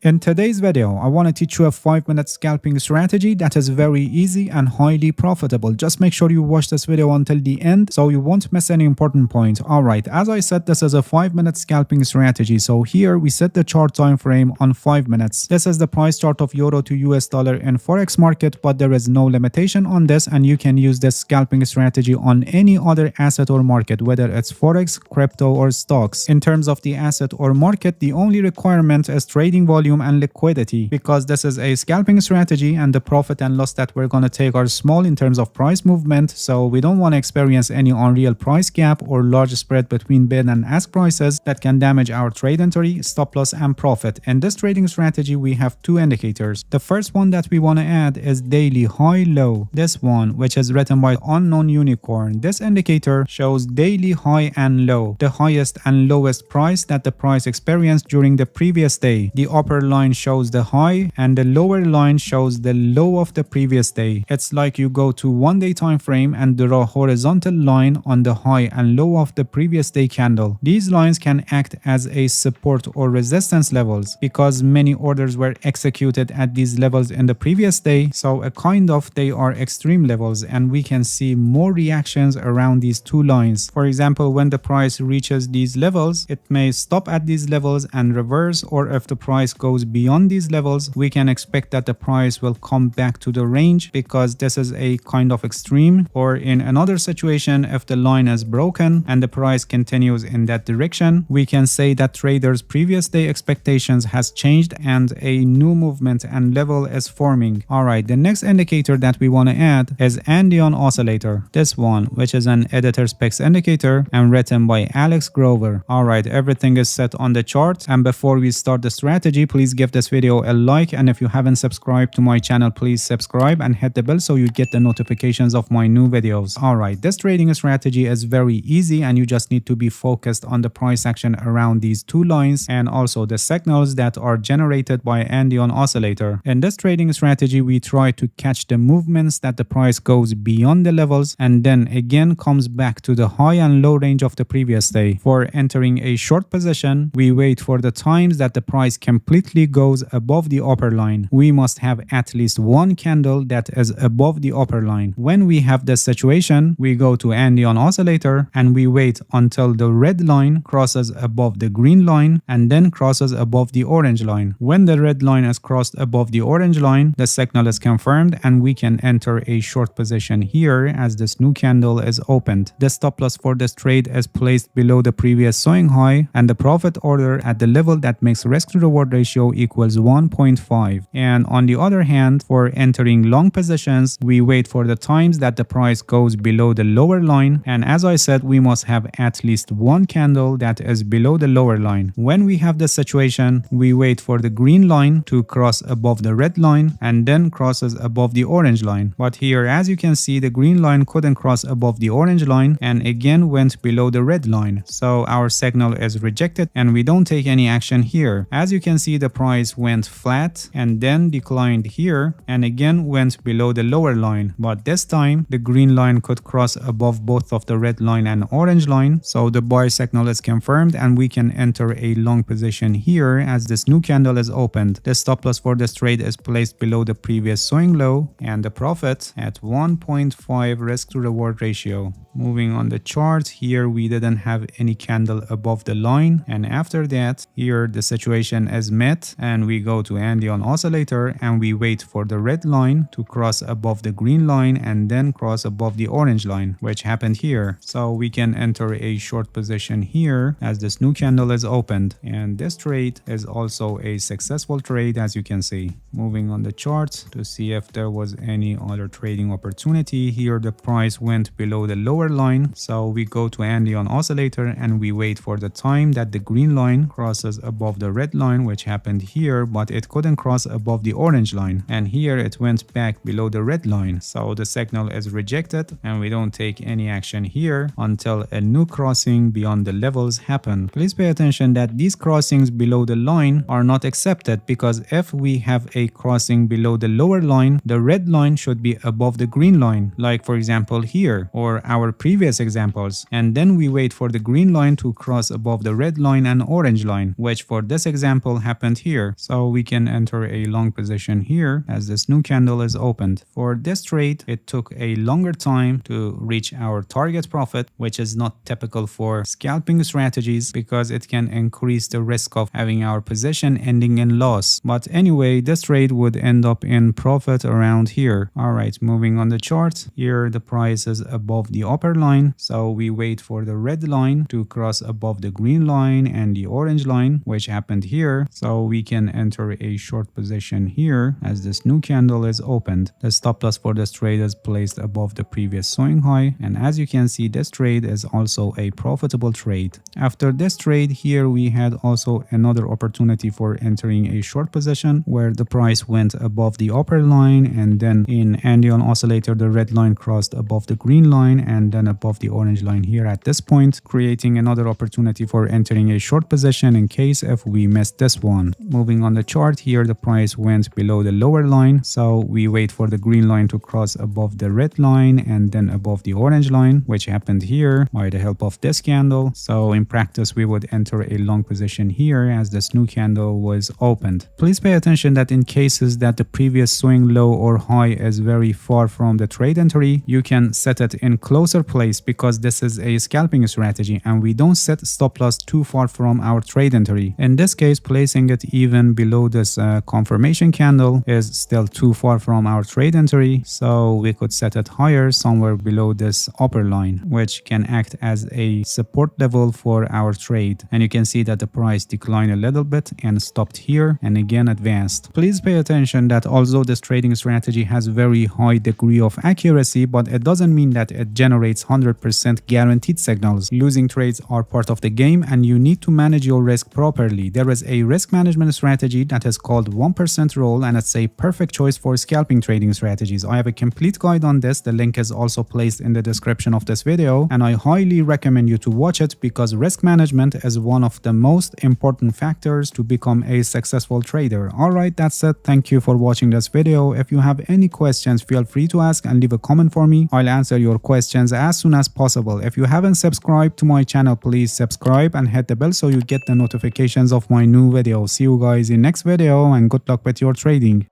In today's video, I want to teach you a 5-minute scalping strategy that is very easy and highly profitable. Just make sure you watch this video until the end so you won't miss any important point. Alright, as I said, this is a 5-minute scalping strategy. So here we set the chart time frame on 5 minutes. This is the price chart of euro to US dollar in forex market, but there is no limitation on this and you can use this scalping strategy on any other asset or market, whether it's forex, crypto or stocks. In terms of the asset or market, the only requirement is trading volume and liquidity, because this is a scalping strategy and the profit and loss that we're going to take are small in terms of price movement, so we don't want to experience any unreal price gap or large spread between bid and ask prices that can damage our trade entry, stop loss and profit. In this trading strategy we have two indicators. The first one that we want to add is daily high low, this one, which is written by unknown unicorn. This indicator shows daily high and low, the highest and lowest price that the price experienced during the previous day. The upper line shows the high and the lower line shows the low of the previous day. It's like you go to 1 day time frame and draw a horizontal line on the high and low of the previous day candle. These lines can act as a support or resistance levels because many orders were executed at these levels in the previous day, so a kind of they are extreme levels and we can see more reactions around these two lines. For example, when the price reaches these levels, it may stop at these levels and reverse, or if the price goes beyond these levels, we can expect that the price will come back to the range because this is a kind of extreme. Or in another situation, if the line is broken and the price continues in that direction, we can say that traders' previous day expectations has changed and a new movement and level is forming. Alright, the next indicator that we want to add is Andean oscillator, this one, which is an editor specs indicator and written by Alex Grover. Alright, everything is set on the chart, and before we start the strategy, please give this video a like, and if you haven't subscribed to my channel, please subscribe and hit the bell so you get the notifications of my new videos. Alright, this trading strategy is very easy and you just need to be focused on the price action around these two lines and also the signals that are generated by Andean oscillator. In this trading strategy, we try to catch the movements that the price goes beyond the levels and then again comes back to the high and low range of the previous day. For entering a short position, we wait for the times that the price completely goes above the upper line. We must have at least one candle that is above the upper line. When we have this situation, we go to Andean oscillator and we wait until the red line crosses above the green line and then crosses above the orange line. When the red line is crossed above the orange line, the signal is confirmed and we can enter a short position here as this new candle is opened. The stop loss for this trade is placed below the previous swing high and the profit order at the level that makes risk to reward ratio equals 1.5. And on the other hand, for entering long positions, we wait for the times that the price goes below the lower line, and as I said, we must have at least one candle that is below the lower line. When we have this situation, we wait for the green line to cross above the red line and then crosses above the orange line. But here, as you can see, the green line couldn't cross above the orange line and again went below the red line. So our signal is rejected and we don't take any action here. As you can see, the price went flat and then declined here and again went below the lower line, but this time the green line could cross above both of the red line and orange line, so the buy signal is confirmed and we can enter a long position here as this new candle is opened. The stop loss for this trade is placed below the previous swing low and the profit at 1.5 risk to reward ratio. Moving on the chart, here we didn't have any candle above the line, and after that here the situation is met and we go to Andean oscillator and we wait for the red line to cross above the green line and then cross above the orange line, which happened here. So we can enter a short position here as this new candle is opened, and this trade is also a successful trade, as you can see. Moving on the chart to see if there was any other trading opportunity. Here the price went below the lower line, so we go to Andean oscillator and we wait for the time that the green line crosses above the red line, which happened here, but it couldn't cross above the orange line, and here it went back below the red line, so the signal is rejected and we don't take any action here until a new crossing beyond the levels happen. Please pay attention that these crossings below the line are not accepted, because if we have a crossing below the lower line, the red line should be above the green line, like for example here, or our our previous examples, and then we wait for the green line to cross above the red line and orange line, which for this example happened here. So we can enter a long position here as this new candle is opened. For this trade, it took a longer time to reach our target profit, which is not typical for scalping strategies because it can increase the risk of having our position ending in loss. But anyway, this trade would end up in profit around here. Alright, moving on the chart. Here the price is above the upper line, so we wait for the red line to cross above the green line and the orange line, which happened here. So we can enter a short position here as this new candle is opened. The stop loss for this trade is placed above the previous swing high, and as you can see, this trade is also a profitable trade. After this trade here, we had also another opportunity for entering a short position where the price went above the upper line, and then in Andean oscillator the red line crossed above the green line and then above the orange line here at this point, creating another opportunity for entering a short position in case if we missed this one. Moving on the chart here, the price went below the lower line, so we wait for the green line to cross above the red line and then above the orange line, which happened here by the help of this candle. So in practice we would enter a long position here as this new candle was opened. Please pay attention that in cases that the previous swing low or high is very far from the trade entry, you can set it in closer place because this is a scalping strategy and we don't set stop loss too far from our trade entry. In this case, placing it even below this confirmation candle is still too far from our trade entry, so we could set it higher somewhere below this upper line, which can act as a support level for our trade. And you can see that the price declined a little bit and stopped here and again advanced. Please pay attention that although this trading strategy has very high degree of accuracy, but it doesn't mean that it generates 100% guaranteed signals. Losing trades are part of the game and you need to manage your risk properly. There is a risk management strategy that is called 1% rule, and it's a perfect choice for scalping trading strategies. I have a complete guide on this. The link is also placed in the description of this video, and I highly recommend you to watch it because risk management is one of the most important factors to become a successful trader. Alright, that's it. Thank you for watching this video. If you have any questions, feel free to ask and leave a comment for me. I'll answer your questions as soon as possible. If you haven't subscribed to my channel, please subscribe and hit the bell so you get the notifications of my new videos. See you guys in next video and good luck with your trading.